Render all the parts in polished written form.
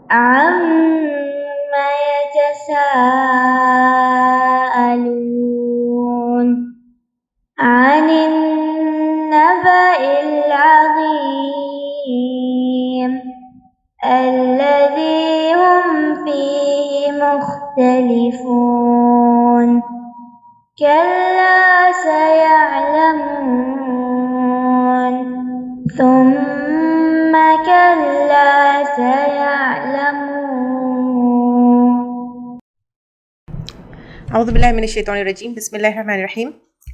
عما يتساءلون عن النبأ العظيم الذي هم فيه مختلفون كلا سيعلمون ثم كلا سيعلمون. اعوذ باللہ من الشیطان الرجیم. بسم اللہ الرحمن الرحیم.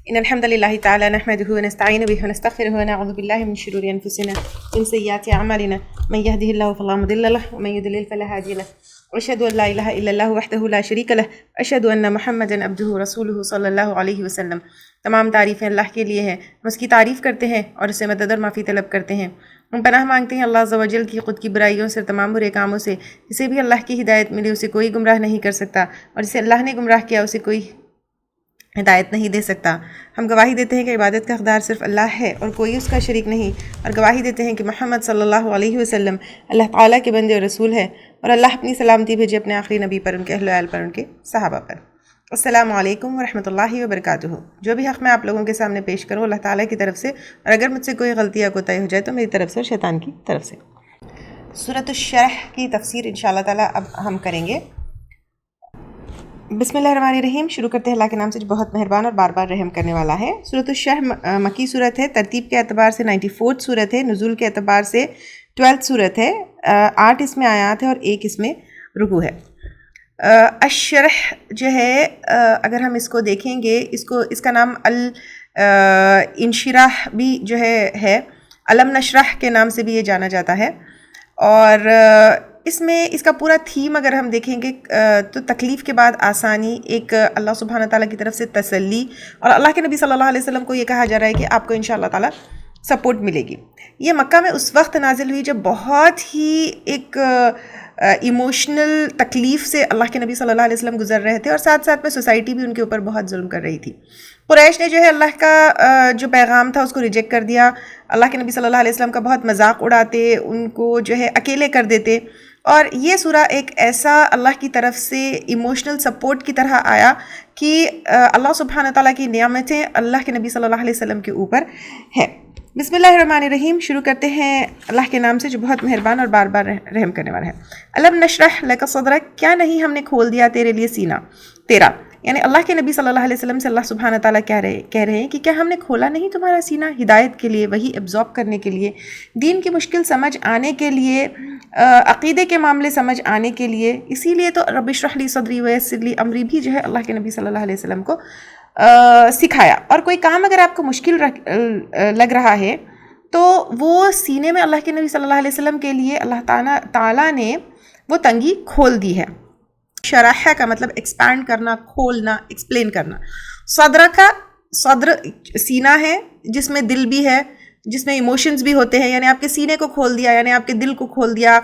ان الحمد للہ تعالی نحمده ونستعین به ونستغفره ونعوذ باللہ من شرور انفسنا ومن سیئات اعمالنا من يهده الله فلا مضل له ومن يضلل فلا هادي له واشهد ان لا الہ الا اللہ وحدہ لا شریک له واشهد ان محمدا عبدہ ورسولہ صلی اللہ علیہ وسلم. تمام تعریفیں اللہ کے لیے ہیں. ہم اس کی تعریف کرتے ہیں اور اس سے مدد اور معافی طلب کرتے ہیں. ہم پناہ مانگتے ہیں اللہ عز و جل کی خود کی برائیوں سے، تمام برے کاموں سے. جسے بھی اللہ کی ہدایت ملی اسے کوئی گمراہ نہیں کر سکتا، اور جسے اللہ نے گمراہ کیا اسے کوئی ہدایت نہیں دے سکتا. ہم گواہی دیتے ہیں کہ عبادت کا حقدار صرف اللہ ہے اور کوئی اس کا شریک نہیں، اور گواہی دیتے ہیں کہ محمد صلی اللہ علیہ وسلم اللہ تعالیٰ کے بندے اور رسول ہے، اور اللہ اپنی سلامتی بھیجے اپنے آخری نبی پر، ان کے اہل و عیال پر، ان کے صحابہ پر. السلام علیکم ورحمۃ اللہ وبرکاتہ. جو بھی حق میں آپ لوگوں کے سامنے پیش کروں اللہ تعالیٰ کی طرف سے، اور اگر مجھ سے کوئی غلطی یا کوتاہی ہو جائے تو میری طرف سے اور شیطان کی طرف سے. سورۃ الشرح کی تفسیر انشاءاللہ تعالیٰ اب ہم کریں گے. بسم اللہ الرحمن الرحیم. شروع کرتے ہیں اللہ کے نام سے جو بہت مہربان اور بار بار رحم کرنے والا ہے. سورۃ الشرح مکی صورت ہے. ترتیب کے اعتبار سے 94 صورت ہے. نزول کے اعتبار سے 12 صورت ہے. 8 اس میں آیات ہے اور 1 اس میں رکوع ہے. الشرح جو ہے اگر ہم اس کو دیکھیں گے، اس کا نام الانشراح بھی جو ہے علم نشرح کے نام سے بھی یہ جانا جاتا ہے. اور اس میں اس کا پورا تھیم اگر ہم دیکھیں گے تو تکلیف کے بعد آسانی، ایک اللہ سبحانہ تعالیٰ کی طرف سے تسلی، اور اللہ کے نبی صلی اللہ علیہ وسلم کو یہ کہا جا رہا ہے کہ آپ کو انشاءاللہ تعالیٰ سپورٹ ملے گی. یہ مکہ میں اس وقت نازل ہوئی جب بہت ہی ایک ایموشنل تکلیف سے اللہ کے نبی صلی اللہ علیہ وسلم گزر رہے تھے، اور ساتھ ساتھ میں سوسائٹی بھی ان کے اوپر بہت ظلم کر رہی تھی. قریش نے جو ہے اللہ کا جو پیغام تھا اس کو ریجیکٹ کر دیا. اللہ کے نبی صلی اللہ علیہ وسلم کا بہت مذاق اڑاتے، ان کو جو ہے اکیلے کر دیتے. اور یہ سورہ ایک ایسا اللہ کی طرف سے ایموشنل سپورٹ کی طرح آیا کہ اللہ سبحانہ تعالیٰ کی نعمتیں اللہ کے نبی صلی اللہ علیہ وسلم کے اوپر ہے. بسم اللہ الرحمن الرحیم. شروع کرتے ہیں اللہ کے نام سے جو بہت مہربان اور بار بار رحم کرنے والا ہے. الم نشرح لک صدرک، کیا نہیں ہم نے کھول دیا تیرے لیے سینہ تیرا. یعنی اللہ کے نبی صلی اللہ علیہ وسلم سے اللہ سبحانہ تعالیٰ کہہ رہے ہیں کہ کیا ہم نے کھولا نہیں تمہارا سینہ ہدایت کے لیے، وہی ایبزارب کرنے کے لیے، دین کی مشکل سمجھ آنے کے لیے، عقیدے کے معاملے سمجھ آنے کے لیے. اسی لیے تو رب اشرح لی صدری ویسر لی امری بھی جو ہے اللہ کے نبی صلی اللہ علیہ وسلم کو سکھایا. اور کوئی کام اگر آپ کو مشکل لگ رہا ہے تو وہ سینے میں اللہ کے نبی صلی اللہ علیہ وسلم کے لیے اللہ تعالیٰ نے وہ تنگی کھول دی ہے. شرح کا مطلب ایکسپینڈ کرنا، کھولنا، ایکسپلین کرنا. صدر سینہ ہے جس میں دل بھی ہے، جس میں ایموشنز بھی ہوتے ہیں. یعنی آپ کے سینے کو کھول دیا، یعنی آپ کے دل کو کھول دیا،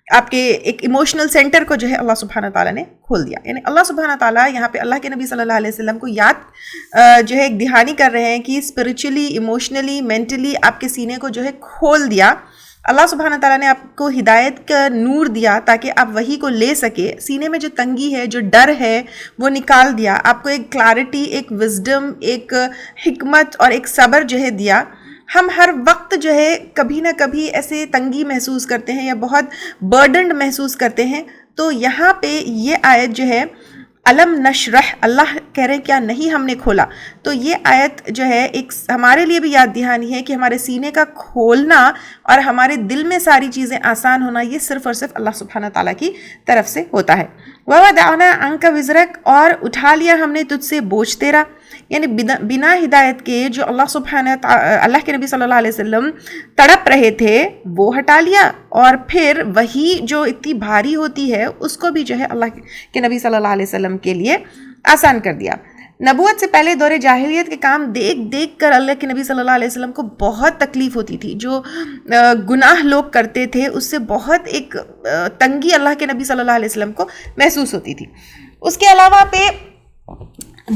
آپ کے ایک ایموشنل سینٹر کو جو ہے اللہ سبحانہ تعالیٰ نے کھول دیا. یعنی اللہ سبحانہ تعالیٰ یہاں پہ اللہ کے نبی صلی اللہ علیہ وسلم کو یاد جو ہے ایک دہانی کر رہے ہیں کہ اسپرچولی، ایموشنلی، مینٹلی آپ کے سینے کو جو ہے کھول دیا. اللہ سبحانہ تعالیٰ نے آپ کو ہدایت کا نور دیا تاکہ آپ وہی کو لے سکے. سینے میں جو تنگی ہے، جو ڈر ہے، وہ نکال دیا. آپ کو ایک کلیرٹی، ایک وزڈم، ایک حکمت اور ایک صبر جو ہے دیا. ہم ہر وقت جو ہے کبھی نہ کبھی ایسے تنگی محسوس کرتے ہیں یا بہت برڈنڈ محسوس کرتے ہیں. تو یہاں پہ یہ آیت جو ہے علم نشرح، اللہ کہہ رہے ہیں کیا نہیں ہم نے کھولا. تو یہ آیت جو ہے ایک ہمارے لیے بھی یاد دہانی ہے کہ ہمارے سینے کا کھولنا اور ہمارے دل میں ساری چیزیں آسان ہونا یہ صرف اور صرف اللہ سبحانہ تعالیٰ کی طرف سے ہوتا ہے. وَوَضَعْنَا عَنْكَ وِزْرَكَ، اور اٹھا لیا ہم نے تجھ سے بوجھ تیرا. یعنی بنا ہدایت کے جو اللہ کے نبی صلی اللہ علیہ وسلم تڑپ رہے تھے وہ ہٹا لیا، اور پھر وہی جو اتنی بھاری ہوتی ہے اس کو بھی جو ہے اللہ کے نبی صلی اللہ علیہ وسلم کے لیے آسان کر دیا. نبوت سے پہلے دور جاہلیت کے کام دیکھ کر اللہ کے نبی صلی اللہ علیہ وسلم کو بہت تکلیف ہوتی تھی. جو گناہ لوگ کرتے تھے اس سے بہت ایک تنگی اللہ کے نبی صلی اللہ علیہ وسلم کو محسوس ہوتی تھی. اس کے علاوہ پہ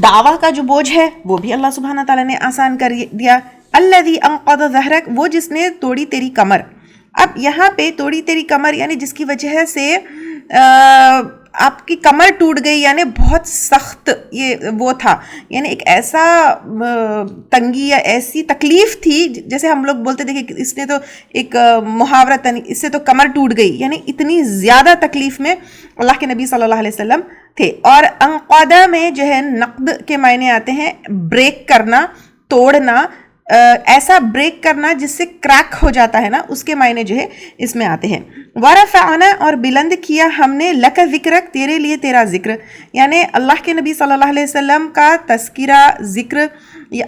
دعویٰ کا جو بوجھ ہے وہ بھی اللہ سبحانہ تعالیٰ نے آسان کر دیا. الذی انقض ظہرک، وہ جس نے توڑی تیری کمر. اب یہاں پہ توڑی تیری کمر یعنی جس کی وجہ سے آپ کی کمر ٹوٹ گئی، یعنی بہت سخت یہ وہ تھا، یعنی ایک ایسا تنگی یا ایسی تکلیف تھی، جیسے ہم لوگ بولتے تھے کہ اس نے تو ایک محاورہ اس سے تو کمر ٹوٹ گئی، یعنی اتنی زیادہ تکلیف میں اللہ کے نبی صلی اللہ علیہ وسلم تھے. اور انقادہ میں جو ہے نقد کے معنی آتے ہیں بریک کرنا، توڑنا، ایسا بریک کرنا جس سے کریک ہو جاتا ہے نا، اس کے معنی جو ہے اس میں آتے ہیں. ورفعنا اور بلند کیا ہم نے لک ذکرک تیرے لیے تیرا ذکر، یعنی اللہ کے نبی صلی اللہ علیہ وسلم کا تذکرہ، ذکر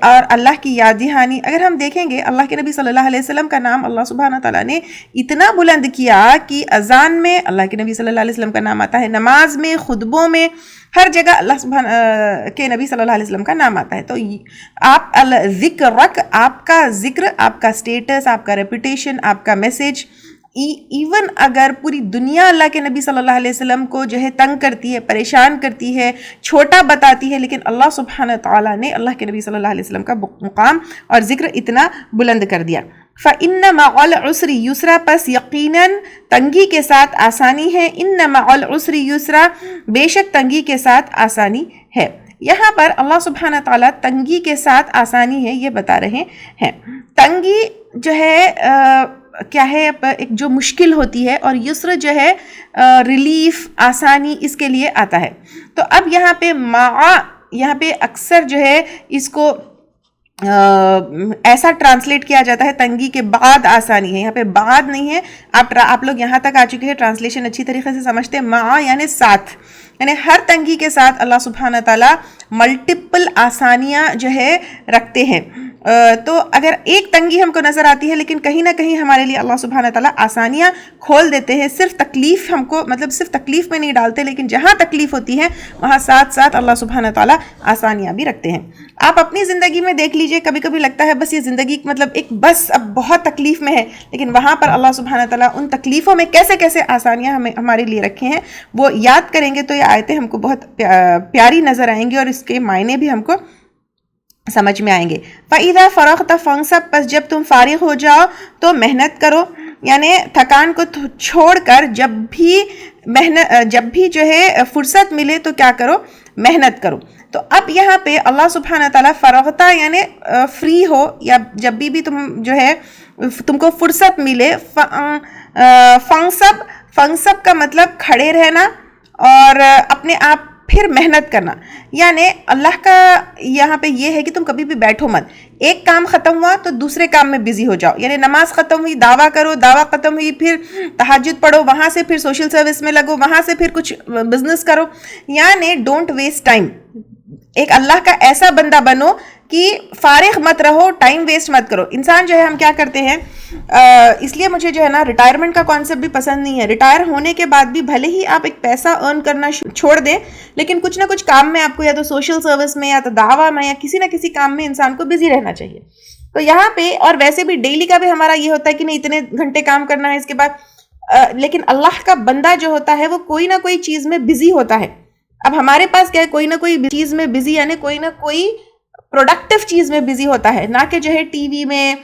اور اللہ کی یاد دہانی. اگر ہم دیکھیں گے اللہ کے نبی صلی اللہ علیہ وسلم کا نام اللہ سبحانہ تعالیٰ نے اتنا بلند کیا کہ اذان میں اللہ کے نبی صلی اللہ علیہ وسلم کا نام آتا ہے، نماز میں، خطبوں میں، ہر جگہ اللہ سبحانہ کے نبی صلی اللہ علیہ وسلم کا نام آتا ہے. تو آپ ذکرک، آپ کا ذکر، آپ کا سٹیٹس، آپ کا ریپوٹیشن، آپ کا میسیج، ایون اگر پوری دنیا اللہ کے نبی صلی اللہ علیہ وسلم کو جو ہے تنگ کرتی ہے، پریشان کرتی ہے، چھوٹا بتاتی ہے، لیکن اللہ سبحانہ تعالیٰ نے اللہ کے نبی صلی اللہ علیہ وسلم کا مقام اور ذکر اتنا بلند کر دیا. فَإِنَّ مَعَ الْعُسْرِ يُسْرًا، پس یقیناً تنگی کے ساتھ آسانی ہے. إِنَّ مَعَ الْعُسْرِ يُسْرًا، بے شک تنگی کے ساتھ آسانی ہے. یہاں پر اللہ سبحانہ تعالیٰ تنگی کے ساتھ آسانی ہے یہ بتا رہے ہیں. تنگی جو ہے کیا ہے، ایک جو مشکل ہوتی ہے، اور یسر جو ہے ریلیف، آسانی، اس کے لیے آتا ہے. تو اب یہاں پہ یہاں پہ اکثر جو ہے اس کو ایسا ٹرانسلیٹ کیا جاتا ہے تنگی کے بعد آسانی ہے. یہاں پہ بعد نہیں ہے. آپ لوگ یہاں تک آ چکے ہیں، ٹرانسلیشن اچھی طریقے سے سمجھتے ہیں. مع یعنی ساتھ، یعنی ہر تنگی کے ساتھ اللہ سبحانہ تعالیٰ ملٹیپل آسانیاں جو ہے رکھتے ہیں. تو اگر ایک تنگی ہم کو نظر آتی ہے، لیکن کہیں نہ کہیں ہمارے لیے اللہ سبحانہ تعالیٰ آسانیاں کھول دیتے ہیں. صرف تکلیف ہم کو، مطلب صرف تکلیف میں نہیں ڈالتے، لیکن جہاں تکلیف ہوتی ہے وہاں ساتھ ساتھ اللہ سبحانہ تعالیٰ آسانیاں بھی رکھتے ہیں. آپ اپنی زندگی میں دیکھ لیجئے، کبھی کبھی لگتا ہے بس یہ زندگی مطلب ایک بس اب بہت تکلیف میں ہے، لیکن وہاں پر اللہ سبحانہ تعالیٰ ان تکلیفوں میں کیسے کیسے آسانیاں ہمارے لیے رکھے ہیں وہ یاد کریں گے تو یہ آیتیں ہم کو بہت پیاری نظر آئیں گی، اور اس کے معنی بھی ہم کو سمجھ میں آئیں گے. فَإِذَا فَرَغْتَ فَانْصَبْ، پس جب تم فارغ ہو جاؤ تو محنت کرو، یعنی تھکان کو چھوڑ کر جب بھی جو ہے فرصت ملے تو کیا کرو، محنت کرو. تو اب یہاں پہ اللہ سبحانہ تعالیٰ فرغتا یعنی فری ہو، یا جب بھی تم جو ہے تم کو فرصت ملے. فنصب کا مطلب کھڑے رہنا اور اپنے آپ پھر محنت کرنا. یعنی اللہ کا یہاں پہ یہ ہے کہ تم کبھی بھی بیٹھو مت. ایک کام ختم ہوا تو دوسرے کام میں بزی ہو جاؤ. یعنی نماز ختم ہوئی دعویٰ کرو، دعویٰ ختم ہوئی پھر تہجد پڑھو، وہاں سے پھر سوشل سروس میں لگو، وہاں سے پھر کچھ بزنس کرو. یعنی ڈونٹ ویسٹ ٹائم. ایک اللہ کا ایسا بندہ بنو کہ فارغ مت رہو، ٹائم ویسٹ مت کرو. انسان جو ہے ہم کیا کرتے ہیں، اس لیے مجھے جو ہے نا ریٹائرمنٹ کا کانسیپٹ بھی پسند نہیں ہے. ریٹائر ہونے کے بعد بھی بھلے ہی آپ ایک پیسہ ارن کرنا چھوڑ دیں، لیکن کچھ نہ کچھ کام میں آپ کو، یا تو سوشل سروس میں، یا تو دعویٰ میں، یا کسی نہ کسی کام میں انسان کو بزی رہنا چاہیے. تو یہاں پہ، اور ویسے بھی ڈیلی کا بھی ہمارا یہ ہوتا ہے کہ نہیں اتنے گھنٹے کام کرنا ہے اس کے بعد، لیکن اللہ کا بندہ جو ہوتا ہے وہ کوئی نہ کوئی چیز میں بزی ہوتا ہے. اب ہمارے پاس کیا ہے، کوئی نہ کوئی چیز میں بزی، یعنی کوئی نہ کوئی پروڈکٹیو چیز میں بزی ہوتا ہے، نہ کہ جو ہے ٹی وی میں،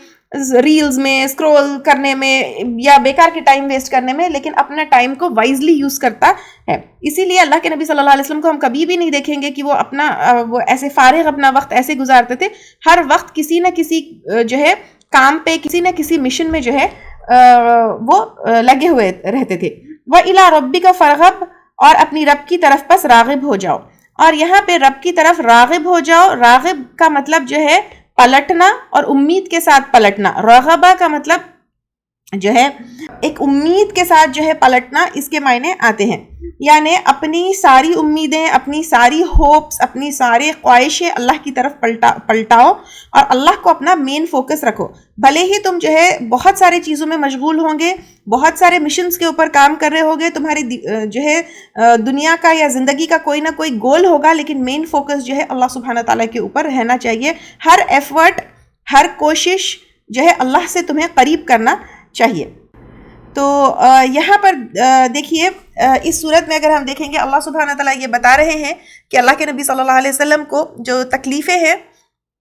ریلز میں اسکرول کرنے میں، یا بیکار کے ٹائم ویسٹ کرنے میں، لیکن اپنا ٹائم کو وائزلی یوز کرتا ہے. اسی لیے اللہ کے نبی صلی اللہ علیہ وسلم کو ہم کبھی بھی نہیں دیکھیں گے کہ وہ ایسے فارغ اپنا وقت ایسے گزارتے تھے. ہر وقت کسی نہ کسی جو ہے کام پہ، کسی نہ کسی مشن میں جو ہے وہ لگے ہوئے رہتے تھے. وَإِلَىٰ رَبِّكَ فَارْغَب، اور اپنی رب کی طرف پس راغب ہو جاؤ. اور یہاں پہ رب کی طرف راغب ہو جاؤ، راغب کا مطلب جو ہے پلٹنا اور امید کے ساتھ پلٹنا. رغبہ کا مطلب جو ہے ایک امید کے ساتھ جو ہے پلٹنا، اس کے معنی آتے ہیں. یعنی اپنی ساری امیدیں، اپنی ساری ہوپس، اپنی ساری خواہشیں اللہ کی طرف پلٹاؤ اور اللہ کو اپنا مین فوکس رکھو. بھلے ہی تم جو ہے بہت سارے چیزوں میں مشغول ہوں گے، بہت سارے مشنز کے اوپر کام کر رہے ہوگے، تمہاری جو ہے دنیا کا یا زندگی کا کوئی نہ کوئی گول ہوگا، لیکن مین فوکس جو ہے اللہ سبحانہ تعالیٰ کے اوپر رہنا چاہیے. ہر ایفرٹ، ہر کوشش جو ہے اللہ سے تمہیں قریب کرنا چاہیے. تو یہاں پر دیکھیے اس صورت میں اگر ہم دیکھیں گے، اللہ سبحانہ تعالیٰ یہ بتا رہے ہیں کہ اللہ کے نبی صلی اللہ علیہ وسلم کو جو تکلیفیں ہیں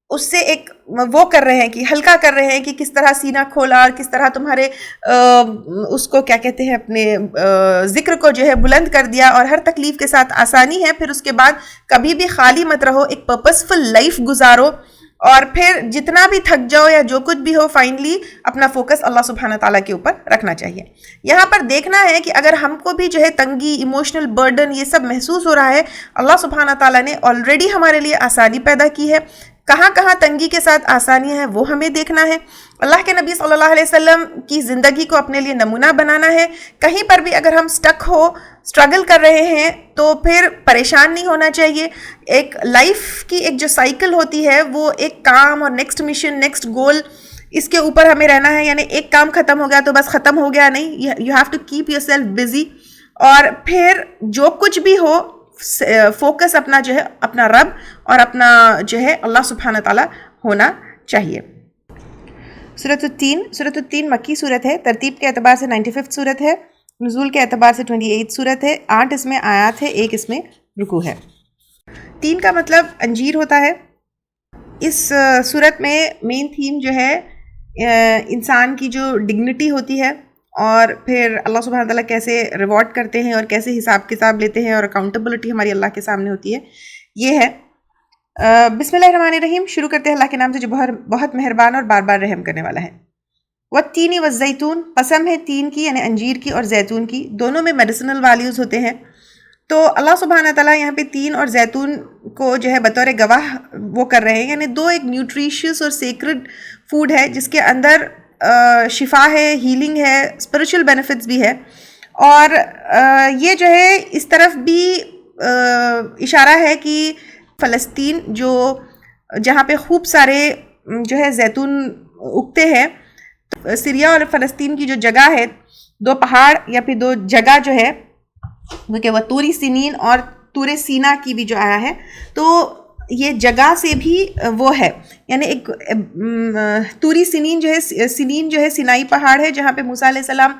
اس سے ایک وہ کر رہے ہیں کہ ہلکا کر رہے ہیں کہ کس طرح سینہ کھولا اور کس طرح تمہارے اس کو کیا کہتے ہیں اپنے ذکر کو جو ہے بلند کر دیا اور ہر تکلیف کے ساتھ آسانی ہے. پھر اس کے بعد کبھی بھی خالی مت رہو, ایک پرپسفل لائف گزارو, اور پھر جتنا بھی تھک جاؤ یا جو کچھ بھی ہو فائنلی اپنا فوکس اللہ سبحانہ تعالیٰ کے اوپر رکھنا چاہیے. یہاں پر دیکھنا ہے کہ اگر ہم کو بھی جو ہے تنگی, ایموشنل برڈن یہ سب محسوس ہو رہا ہے, اللہ سبحانہ تعالیٰ نے آلریڈی ہمارے لیے آسانی پیدا کی ہے. کہاں کہاں تنگی کے ساتھ آسانیاں ہیں وہ ہمیں دیکھنا ہے. اللہ کے نبی صلی اللہ علیہ وسلم کی زندگی کو اپنے لیے نمونہ بنانا ہے. کہیں پر بھی اگر ہم اسٹرگل کر رہے ہیں تو پھر پریشان نہیں ہونا چاہیے. ایک لائف کی ایک جو سائیکل ہوتی ہے وہ ایک کام اور نیکسٹ مشن, نیکسٹ گول, اس کے اوپر ہمیں رہنا ہے. یعنی ایک کام ختم ہو گیا تو بس ختم ہو گیا نہیں, you have to keep yourself busy. اور پھر جو کچھ بھی ہو فوکس اپنا جو ہے اپنا رب اور اپنا جو ہے اللہ سبحانہ تعالیٰ ہونا چاہیے. سورۃ التین مکی صورت ہے. ترتیب کے اعتبار سے 95 صورت ہے. نزول کے اعتبار سے 28 صورت ہے. 8 اس میں آیات ہے, 1 اس میں رکوع ہے. تین کا مطلب انجیر ہوتا ہے. اس صورت میں مین تھیم جو ہے انسان کی جو ڈگنیٹی ہوتی ہے اور پھر اللہ سبحانہ تعالیٰ کیسے ریوارڈ کرتے ہیں اور کیسے حساب کتاب لیتے ہیں اور اکاؤنٹیبلٹی ہماری اللہ کے سامنے ہوتی ہے, یہ ہے. بسم اللہ الرحمن الرحیم. شروع کرتے ہیں اللہ کے نام سے جو بہت مہربان اور بار بار رحم کرنے والا ہے. والتین والزیتون, قسم ہے تین کی یعنی انجیر کی اور زیتون کی, دونوں میں میڈیسنل ویلیوز ہوتے ہیں. تو اللہ سبحانہ تعالیٰ یہاں پہ تین اور زیتون کو جو ہے بطور گواہ وہ کر رہے ہیں. یعنی دو ایک نیوٹریشیس اور سیکرڈ فوڈ ہے جس کے اندر شفا ہے, ہیلنگ ہے, اسپرچل بینیفٹس بھی ہے. اور یہ جو ہے اس طرف بھی اشارہ ہے کہ فلسطین جہاں پہ خوب سارے جو ہے زیتون اگتے ہیں, سیریا اور فلسطین کی جو جگہ ہے, دو پہاڑ یا پھر دو جگہ جو ہے وہ طور سنین اور طور سینا کی بھی جو آیا ہے, تو یہ جگہ سے بھی وہ ہے. یعنی ایک طور سنین جو ہے سینائی پہاڑ ہے جہاں پہ موسیٰ علیہ السلام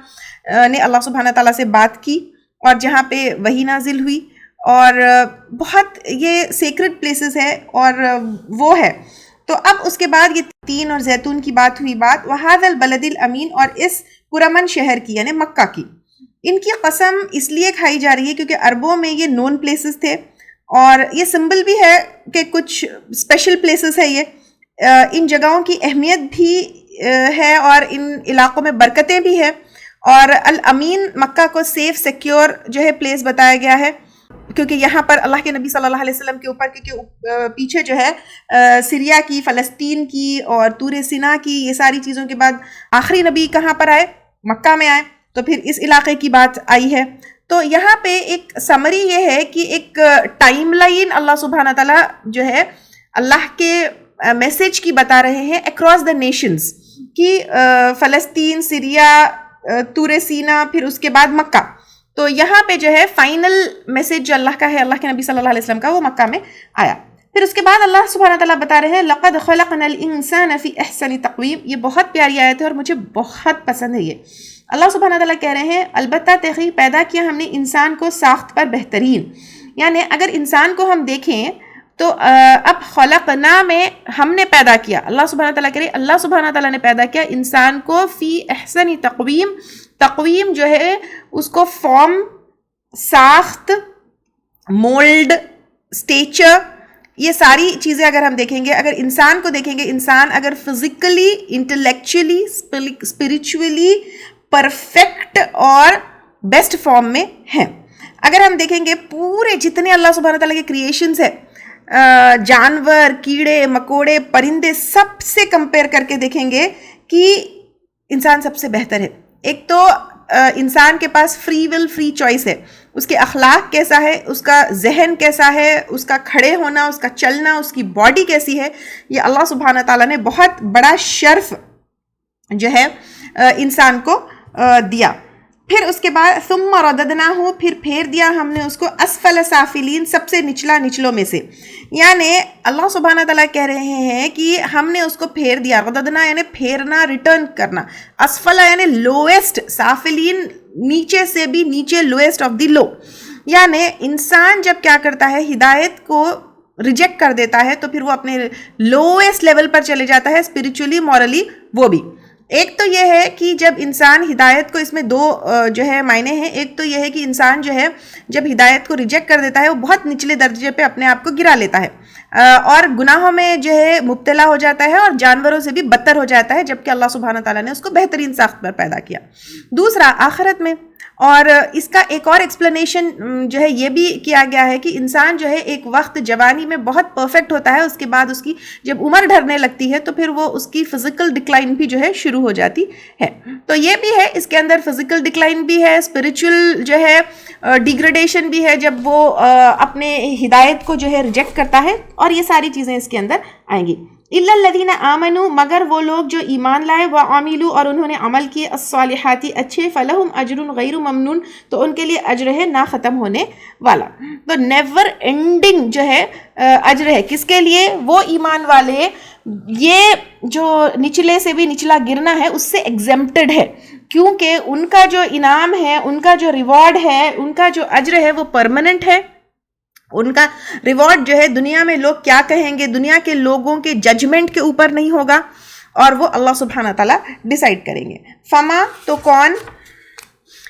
نے اللہ سبحانہ تعالیٰ سے بات کی اور جہاں پہ وحی نازل ہوئی, اور بہت یہ سیکرڈ پلیسز ہے اور وہ ہے. تو اب اس کے بعد یہ تین اور زیتون کی بات ہوئی. وَهَذَا الْبَلَدِ الْأَمِينَ, اور اس پرامن شہر کی یعنی مکہ کی. ان کی قسم اس لیے کھائی جا رہی ہے کیونکہ عربوں میں یہ نون پلیسز تھے اور یہ سمبل بھی ہے کہ کچھ اسپیشل پلیسز ہے. یہ ان جگہوں کی اہمیت بھی ہے اور ان علاقوں میں برکتیں بھی ہیں. اور الامین مکہ کو سیف سیکیور جو ہے پلیس بتایا گیا ہے کیونکہ یہاں پر اللہ کے نبی صلی اللہ علیہ وسلم کے اوپر کیونکہ پیچھے جو ہے سیریا کی, فلسطین کی اور طور سینا کی, یہ ساری چیزوں کے بعد آخری نبی کہاں پر آئے, مکہ میں آئے, تو پھر اس علاقے کی بات آئی ہے. تو یہاں پہ ایک سمری یہ ہے کہ ایک ٹائم لائن اللہ سبحانہ تعالیٰ جو ہے اللہ کے میسج کی بتا رہے ہیں اکراس دا نیشنز کہ فلسطین, سیریا, طور سینا, پھر اس کے بعد مکہ. تو یہاں پہ جو ہے فائنل میسج جو اللہ کا ہے, اللہ کے نبی صلی اللہ علیہ وسلم کا, وہ مکہ میں آیا. پھر اس کے بعد اللہ سبحانہ تعالیٰ بتا رہے ہیں لَقَدْ خَلَقْنَا الْإِنسَانَ فِي أَحْسَنِ تَقْوِيمٍ. یہ بہت پیاری آیت ہے اور مجھے بہت پسند ہے. یہ اللہ سبحانہ تعالیٰ کہہ رہے ہیں البتہ تحقیق پیدا کیا ہم نے انسان کو ساخت پر بہترین. یعنی اگر انسان کو ہم دیکھیں تو اب خلقنا میں ہم نے پیدا کیا, اللہ سبحانہ تعالیٰ کہہ رہے اللہ سبحانہ تعالیٰ نے پیدا کیا انسان کو فی احسن تقویم. تقویم جو ہے اس کو فارم, ساخت, مولڈ, اسٹیچر, یہ ساری چیزیں اگر ہم دیکھیں گے, اگر انسان کو دیکھیں گے, انسان اگر فزیکلی, انٹلیکچولی, اسپرچولی پرفیکٹ اور بیسٹ فارم میں ہیں. اگر ہم دیکھیں گے پورے جتنے اللہ سبحانہ تعالیٰ کے کریشنز ہیں, جانور, کیڑے مکوڑے, پرندے, سب سے کمپیئر کر کے دیکھیں گے کہ انسان سب سے بہتر ہے. ایک تو انسان کے پاس فری ول, فری چوائس ہے. اس کے اخلاق کیسا ہے, اس کا ذہن کیسا ہے, اس کا کھڑے ہونا, اس کا چلنا, اس کی باڈی کیسی ہے, یہ اللہ سبحانہ تعالیٰ نے بہت بڑا شرف جو ہے انسان کو دیا. پھر اس کے بعد ثم رددناہ, پھر پھیر دیا ہم نے اس کو اسفل سافلین, سب سے نچلا نچلوں میں سے. یعنی اللہ سبحانہ تعالیٰ کہہ رہے ہیں کہ ہم نے اس کو پھیر دیا. رددنا یعنی پھیرنا, ریٹرن کرنا. اسفل یعنی لویسٹ, سافلین نیچے سے بھی نیچے, لویسٹ آف دی لو. یعنی انسان جب کیا کرتا ہے, ہدایت کو ریجیکٹ کر دیتا ہے تو پھر وہ اپنے لویسٹ لیول پر چلے جاتا ہے اسپریچولی مورلی وہ بھی. ایک تو یہ ہے کہ جب انسان ہدایت کو، اس میں دو جو ہے معنی ہیں. ایک تو یہ ہے کہ انسان جو ہے جب ہدایت کو ریجیکٹ کر دیتا ہے وہ بہت نچلے درجے پہ اپنے آپ کو گرا لیتا ہے اور گناہوں میں جو ہے مبتلا ہو جاتا ہے اور جانوروں سے بھی بدتر ہو جاتا ہے، جبکہ اللہ سبحانہ تعالیٰ نے اس کو بہترین ساخت پر پیدا کیا. دوسرا آخرت میں، اور اس کا ایک اور ایکسپلینیشن جو ہے یہ بھی کیا گیا ہے کہ انسان جو ہے ایک وقت جوانی میں بہت پرفیکٹ ہوتا ہے، اس کے بعد اس کی جب عمر ڈھرنے لگتی ہے تو پھر وہ اس کی فزیکل ڈکلائن بھی جو ہے شروع ہو جاتی ہے. تو یہ بھی ہے، اس کے اندر فزیکل ڈکلائن بھی ہے، اسپریچول جو ہے ڈیگریڈیشن بھی ہے جب وہ اپنے ہدایت کو جو ہے ریجیکٹ کرتا ہے، اور یہ ساری چیزیں اس کے اندر آئیں گی. الا الذین آمنوا، مگر وہ لوگ جو ایمان لائے، وعملوا اور انہوں نے عمل کیے، الصالحات اچھے، فلہم اجر غیر ممنون تو ان کے لیے اجر ہے نہ ختم ہونے والا. تو نیور اینڈنگ جو ہے اجر ہے کس کے لیے؟ وہ ایمان والے. یہ جو نچلے سے بھی نچلا گرنا ہے اس سے ایگزمپٹڈ ہے، کیونکہ ان کا جو انعام ہے، ان کا جو ریوارڈ ہے، ان کا جو اجر ہے وہ پرماننٹ ہے. ان کا ریوارڈ جو ہے دنیا میں لوگ کیا کہیں گے، دنیا کے لوگوں کے ججمنٹ کے اوپر نہیں ہوگا، اور وہ اللہ سبحانہ تعالیٰ ڈیسائیڈ کریں گے. فما تو کون،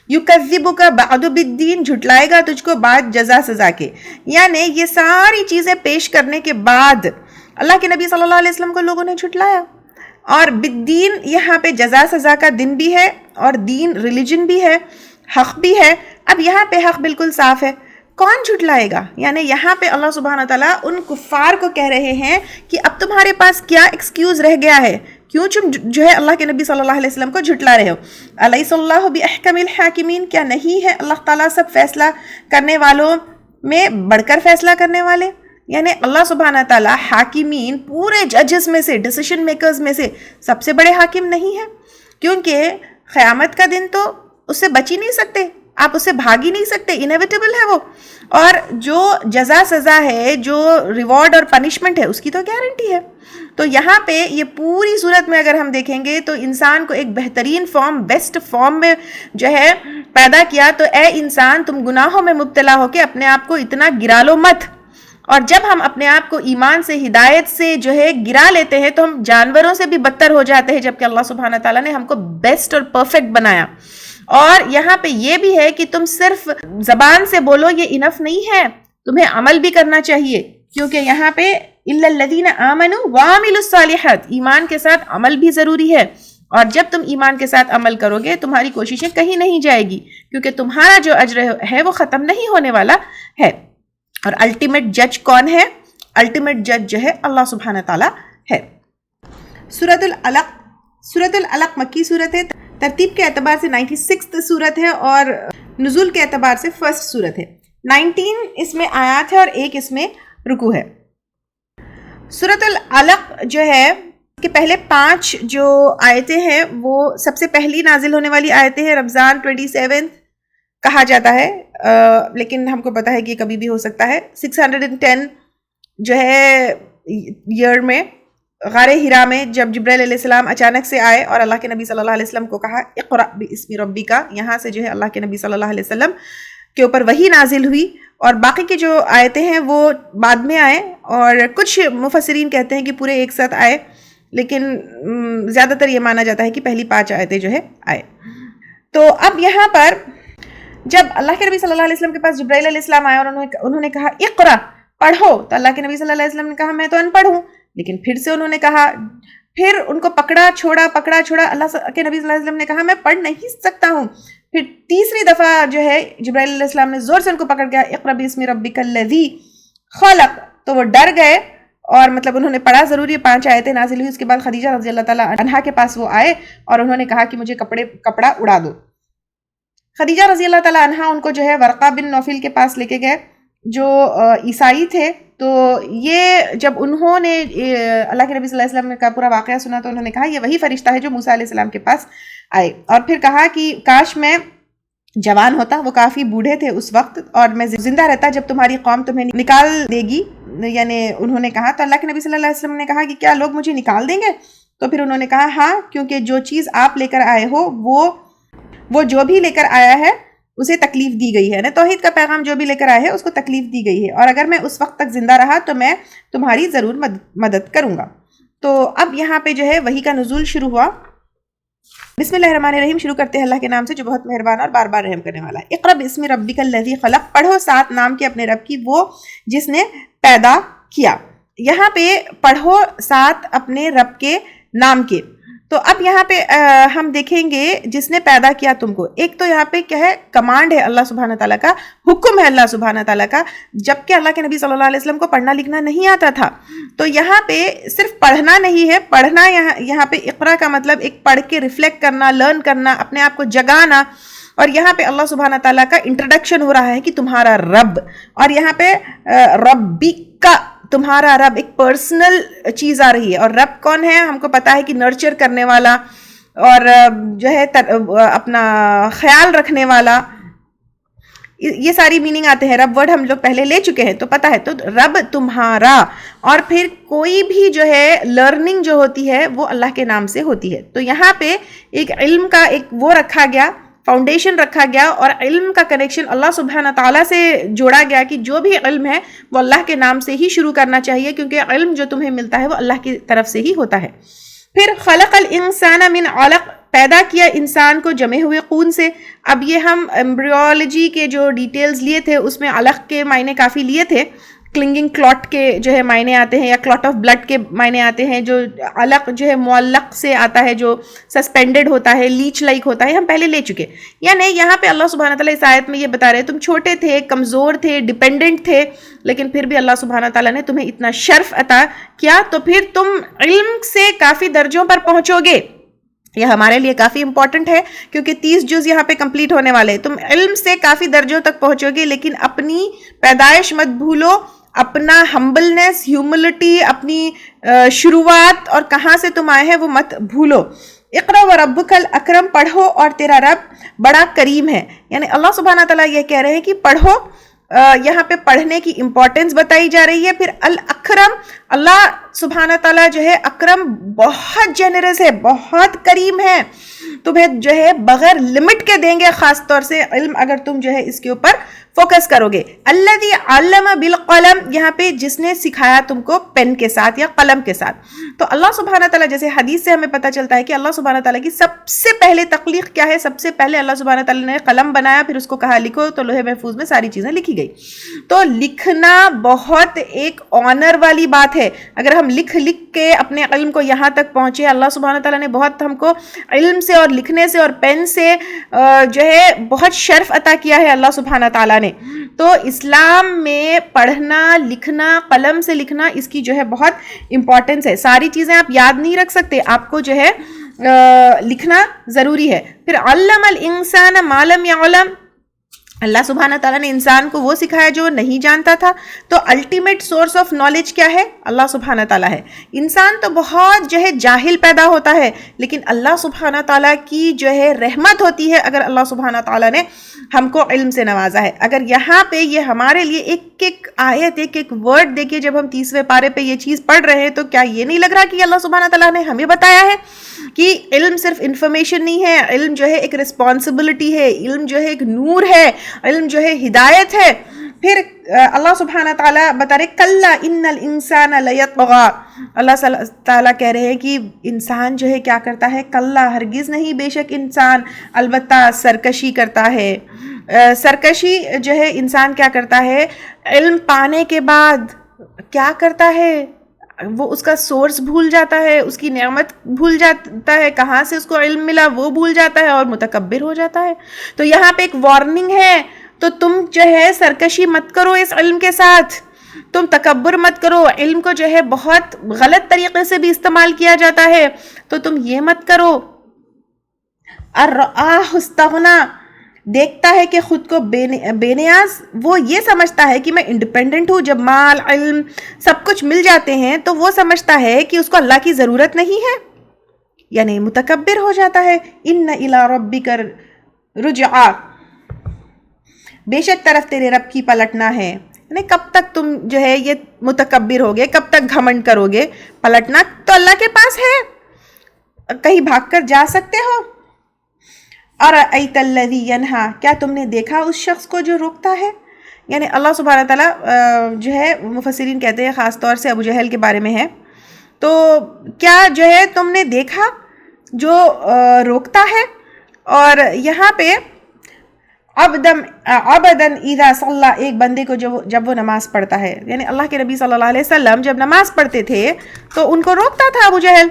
یکذبک بعد بالدین جھٹلائے گا تجھ کو بعد جزا سزا کے. یعنی یہ ساری چیزیں پیش کرنے کے بعد اللہ کے نبی صلی اللہ علیہ وسلم کو لوگوں نے جھٹلایا. اور بالدین یہاں پہ جزا سزا کا دن بھی ہے، اور دین ریلیجن بھی ہے، حق بھی ہے. اب یہاں پہ حق بالکل صاف ہے. کون جھٹلائے گا؟ یعنی یہاں پہ اللہ سبحانہ تعالیٰ ان کفار کو کہہ رہے ہیں کہ اب تمہارے پاس کیا ایکسکیوز رہ گیا ہے، کیوں تم جو ہے اللہ کے نبی صلی اللہ علیہ وسلم کو جھٹلا رہے ہو. الیس اللہ باحکم الحاکمین، کیا نہیں ہے اللہ تعالیٰ سب فیصلہ کرنے والوں میں بڑھ کر فیصلہ کرنے والے؟ یعنی اللہ سبحانہ تعالیٰ حاکمین، پورے ججز میں سے، ڈیسیشن میکرز میں سے سب سے بڑے حاکم نہیں ہے، کیونکہ قیامت کا دن تو اس سے بچ ہی نہیں سکتے، آپ اس سے بھاگ ہی نہیں سکتے، انیویٹیبل ہے وہ. اور جو جزا سزا ہے، جو ریوارڈ اور پنشمنٹ ہے، اس کی تو گارنٹی ہے. تو یہاں پہ یہ پوری صورت میں اگر ہم دیکھیں گے تو انسان کو ایک بہترین فارم، بیسٹ فارم میں جو ہے پیدا کیا. تو اے انسان، تم گناہوں میں مبتلا ہو کے اپنے آپ کو اتنا گرا لو مت. اور جب ہم اپنے آپ کو ایمان سے، ہدایت سے جو ہے گرا لیتے ہیں تو ہم جانوروں سے بھی بدتر ہو جاتے ہیں، جبکہ اللہ سبحانہ تعالیٰ نے ہم کو بیسٹ اور پرفیکٹ بنایا. اور یہاں پہ یہ بھی ہے کہ تم صرف زبان سے بولو یہ انف نہیں ہے، تمہیں عمل بھی کرنا چاہیے، کیونکہ یہاں پہ الا الذین آمنوا وعملوا الصالحات، ایمان کے ساتھ عمل بھی ضروری ہے. اور جب تم ایمان کے ساتھ عمل کرو گے تمہاری کوششیں کہیں نہیں جائے گی، کیونکہ تمہارا جو اجر ہے وہ ختم نہیں ہونے والا ہے. اور الٹیمیٹ جج کون ہے؟ الٹیمیٹ جج جو ہے اللہ سبحانہ تعالیٰ ہے. سورۃ العلق. سورۃ العلق مکی سورت ہے، ترتیب کے اعتبار سے 96 سورت ہے، اور نزول کے اعتبار سے فرسٹ سورت ہے. 19 اس میں آیات ہے اور 1 اس میں رکوع ہے. سورۃ العلق جو ہے کہ پہلے 5 جو آیتیں ہیں وہ سب سے پہلی نازل ہونے والی آیتیں ہیں. رمضان 27 کہا جاتا ہے، لیکن ہم کو پتا ہے کہ کبھی بھی ہو سکتا ہے. 610 جو ہے ایئر میں غار ہرا میں جب جبرائیل علیہ السلام اچانک سے آئے اور اللہ کے نبی صلی اللہ علیہ وسلم کو کہا اقرأ باسم ربک، یہاں سے جو ہے اللہ کے نبی صلی اللہ علیہ وسلم کے اوپر وحی نازل ہوئی. اور باقی کی جو آیتیں ہیں وہ بعد میں آئے، اور کچھ مفسرین کہتے ہیں کہ پورے ایک ساتھ آئے، لیکن زیادہ تر یہ مانا جاتا ہے کہ پہلی 5 آیتیں جو ہے آئے. تو اب یہاں پر جب اللہ کے نبی صلی اللہ علیہ وسلم کے پاس جبرائیل علیہ السلام آئے اور انہوں نے کہا اقرأ، پڑھو، تو اللہ کے نبی صلی اللہ علیہ وسلم نے کہا میں تو ان پڑھ ہوں. لیکن پھر سے انہوں نے کہا، پھر ان کو پکڑا چھوڑا اللہ کے نبی صلی اللہ علیہ وسلم نے کہا میں پڑھ نہیں سکتا ہوں. پھر تیسری دفعہ جو ہے جبرائیل علیہ السلام نے زور سے ان کو پکڑ گیا اقرأ باسم ربک الذی خلق، تو وہ ڈر گئے، اور مطلب انہوں نے پڑھا ضروری ہے. 5 آیتیں نازل ہوئی. اس کے بعد خدیجہ رضی اللہ تعالیٰ عنہا کے پاس وہ آئے اور انہوں نے کہا کہ مجھے کپڑا اڑا دو. خدیجہ رضی اللہ تعالیٰ عنہا ان کو جو ہے ورقہ بن نوفل کے پاس لے کے گئے جو عیسائی تھے. تو یہ جب انہوں نے اللہ کے نبی صلی اللہ علیہ وسلم کا پورا واقعہ سنا تو انہوں نے کہا یہ وہی فرشتہ ہے جو موسیٰ علیہ السلام کے پاس آئے. اور پھر کہا کہ کاش میں جوان ہوتا، وہ کافی بوڑھے تھے اس وقت، اور میں زندہ رہتا جب تمہاری قوم تمہیں نکال دے گی. یعنی انہوں نے کہا، تو اللہ کے نبی صلی اللہ علیہ وسلم نے کہا کہ کیا لوگ مجھے نکال دیں گے؟ تو پھر انہوں نے کہا ہاں، کیونکہ جو چیز آپ لے کر آئے ہو وہ جو بھی لے کر آیا ہے اسے تکلیف دی گئی ہے، توحید کا پیغام جو بھی لے کر آئے ہے اس کو تکلیف دی گئی ہے، اور اگر میں اس وقت تک زندہ رہا تو میں تمہاری ضرور مدد کروں گا۔ تو اب یہاں پہ جو ہے وحی کا نزول شروع ہوا۔ بسم اللہ الرحمن الرحیم، شروع کرتے ہیں اللہ کے نام سے جو بہت مہربان اور بار بار رحم کرنے والا ہے۔ اقرا باسم ربک الذی خلق، پڑھو ساتھ نام کے اپنے رب کی، وہ جس نے پیدا کیا۔ یہاں پہ پڑھو ساتھ اپنے رب کے نام کے، تو اب یہاں پہ ہم دیکھیں گے جس نے پیدا کیا تم کو، ایک تو یہاں پہ کیا ہے، کمانڈ ہے اللہ سبحانہ تعالیٰ کا، حکم ہے اللہ سبحانہ تعالیٰ کا، جبکہ اللہ کے نبی صلی اللہ علیہ وسلم کو پڑھنا لکھنا نہیں آتا تھا۔ تو یہاں پہ صرف پڑھنا نہیں ہے، پڑھنا یہاں پہ اقرا کا مطلب ایک پڑھ کے ریفلیکٹ کرنا، لرن کرنا، اپنے آپ کو جگانا، اور یہاں پہ اللہ سبحانہ تعالیٰ کا انٹروڈکشن ہو رہا ہے کہ تمہارا رب، اور یہاں پہ ربک کا، تمہارا رب ایک پرسنل چیز آ رہی ہے، اور رب کون ہے ہم کو پتا ہے کہ نرچر کرنے والا اور جو ہے اپنا خیال رکھنے والا، یہ ساری میننگ آتے ہیں۔ رب ورڈ ہم لوگ پہلے لے چکے ہیں تو پتا ہے، تو رب تمہارا، اور پھر کوئی بھی جو ہے لرننگ جو ہوتی ہے وہ اللہ کے نام سے ہوتی ہے۔ تو یہاں پہ ایک علم کا ایک وہ رکھا گیا، فاؤنڈیشن رکھا گیا، اور علم کا کنیکشن اللہ سبحانہ تعالیٰ سے جوڑا گیا کہ جو بھی علم ہے وہ اللہ کے نام سے ہی شروع کرنا چاہیے، کیونکہ علم جو تمہیں ملتا ہے وہ اللہ کی طرف سے ہی ہوتا ہے۔ پھر خلق الانسان من علق، پیدا کیا انسان کو جمے ہوئے خون سے۔ اب یہ ہم ایمبریولوجی کے جو ڈیٹیلز لیے تھے اس میں علق کے معنی کافی لیے تھے، کلنگنگ کلاٹ کے جو ہے معنی آتے ہیں، یا کلاٹ آف بلڈ کے معنی آتے ہیں، جو علق جو ہے معلق سے آتا ہے، جو سسپینڈڈ ہوتا ہے، لیچ لائک ہوتا ہے، ہم پہلے لے چکے۔ یعنی یہاں پہ اللہ سبحانہ تعالیٰ اس آیت میں یہ بتا رہے تم چھوٹے تھے، کمزور تھے، ڈیپینڈنٹ تھے، لیکن پھر بھی اللہ سبحانہ تعالیٰ نے تمہیں اتنا شرف عطا کیا، تو پھر تم علم سے کافی درجوں پر پہنچو گے۔ یہ ہمارے لیے کافی امپورٹنٹ ہے کیونکہ 30 جز یہاں پہ کمپلیٹ ہونے والے ہیں۔ تم علم سے کافی درجوں تک پہنچو گے، لیکن اپنی پیدائش مت بھولو، اپنا ہمبلنس، ہیوملٹی، اپنی شروعات اور کہاں سے تم آئے ہیں وہ مت بھولو۔ اقرا وربک الاکرم، پڑھو اور تیرا رب بڑا کریم ہے۔ یعنی اللہ سبحانہ تعالیٰ یہ کہہ رہے ہیں کہ پڑھو، یہاں پہ پڑھنے کی امپورٹنس بتائی جا رہی ہے۔ پھر الاکرم، اللہ سبحانہ تعالیٰ جو ہے اکرم، بہت جنرس ہے، بہت کریم ہے، تمہیں جو ہے بغیر لمٹ کے دیں گے، خاص طور سے علم اگر تم جو ہے اس کے اوپر فوکس کرو گے۔ الذی علم بالقلم، یہاں پہ جس نے سکھایا تم کو پین کے ساتھ یا قلم کے ساتھ۔ تو اللہ سبحانہ تعالیٰ، جیسے حدیث سے ہمیں پتہ چلتا ہے کہ اللہ سبحانہ تعالیٰ کی سب سے پہلے تخلیق کیا ہے، سب سے پہلے اللہ سبحانہ تعالیٰ نے قلم بنایا، پھر اس کو کہا لکھو، تو لوح محفوظ میں ساری چیزیں لکھی گئی۔ تو لکھنا بہت ایک آنر والی بات ہے۔ اگر ہم لکھ کے اپنے علم کو یہاں تک پہنچے، اللہ سبحانہ تعالیٰ نے بہت ہم کو علم سے اور لکھنے سے اور پین سے جو ہے بہت شرف عطا کیا ہے اللہ سبحانہ تعالیٰ نے۔ تو اسلام میں پڑھنا لکھنا، قلم سے لکھنا، اس کی جو ہے بہت امپورٹنس ہے۔ ساری چیزیں آپ یاد نہیں رکھ سکتے، آپ کو جو ہے لکھنا ضروری ہے۔ پھر علم الانسان ما لم یعلم، اللہ سبحانہ تعالیٰ نے انسان کو وہ سکھایا جو نہیں جانتا تھا۔ تو الٹیمیٹ سورس آف نالج کیا ہے؟ اللہ سبحانہ تعالیٰ ہے۔ انسان تو بہت جو ہے جاہل پیدا ہوتا ہے، لیکن اللہ سبحانہ تعالیٰ کی جو ہے رحمت ہوتی ہے اگر اللہ سبحانہ تعالیٰ نے ہم کو علم سے نوازا ہے۔ اگر یہاں پہ یہ ہمارے لیے ایک ایک آیت، ایک ایک ورڈ دیکھیے، جب ہم 30ویں پارے پہ یہ چیز پڑھ رہے ہیں تو کیا یہ نہیں لگ رہا کہ اللہ سبحانہ تعالیٰ نے ہمیں بتایا ہے کہ علم صرف انفارمیشن نہیں ہے، علم جو ہے ایک رسپانسبلٹی ہے، علم جو ہے ایک نور ہے، علم جو ہے ہدایت ہے۔ پھر اللہ سبحانہ تعالیٰ بتا رہے کلا ان الانسان لیطغی، اللہ تعالیٰ کہہ رہے ہیں کہ انسان جو ہے کیا کرتا ہے، کلا ہرگز نہیں، بے شک انسان البتہ سرکشی کرتا ہے۔ سرکشی جو ہے انسان کیا کرتا ہے، علم پانے کے بعد کیا کرتا ہے، وہ اس کا سورس بھول جاتا ہے، اس کی نعمت بھول جاتا ہے، کہاں سے اس کو علم ملا وہ بھول جاتا ہے اور متکبر ہو جاتا ہے۔ تو یہاں پہ ایک وارننگ ہے، تو تم جو ہے سرکشی مت کرو اس علم کے ساتھ، تم تکبر مت کرو۔ علم کو جو ہے بہت غلط طریقے سے بھی استعمال کیا جاتا ہے، تو تم یہ مت کرو۔ الرآہ استغنی، دیکھتا ہے کہ خود کو بے نیاز، وہ یہ سمجھتا ہے کہ میں انڈیپینڈنٹ ہوں۔ جب مال، علم، سب کچھ مل جاتے ہیں تو وہ سمجھتا ہے کہ اس کو اللہ کی ضرورت نہیں ہے، یعنی متکبر ہو جاتا ہے۔ ان الی ربک رجعا، بے شک طرف تیرے رب کی پلٹنا ہے۔ یعنی کب تک تم جو ہے یہ متکبر ہوگے، کب تک گھمنڈ کرو گے؟ پلٹنا تو اللہ کے پاس ہے، کہیں بھاگ کر جا سکتے ہو۔ ارأیت الذی ینہا، کیا تم نے دیکھا اس شخص کو جو روکتا ہے؟ یعنی اللہ سبحانہ تعالیٰ جو ہے مفسرین کہتے ہیں خاص طور سے ابو جہل کے بارے میں ہے، تو کیا جو ہے تم نے دیکھا جو روکتا ہے؟ اور یہاں پہ عبدن اذا صلی، ایک بندے کو جب وہ نماز پڑھتا ہے، یعنی اللہ کے نبی صلی اللہ علیہ وسلم جب نماز پڑھتے تھے تو ان کو روکتا تھا ابو جہل،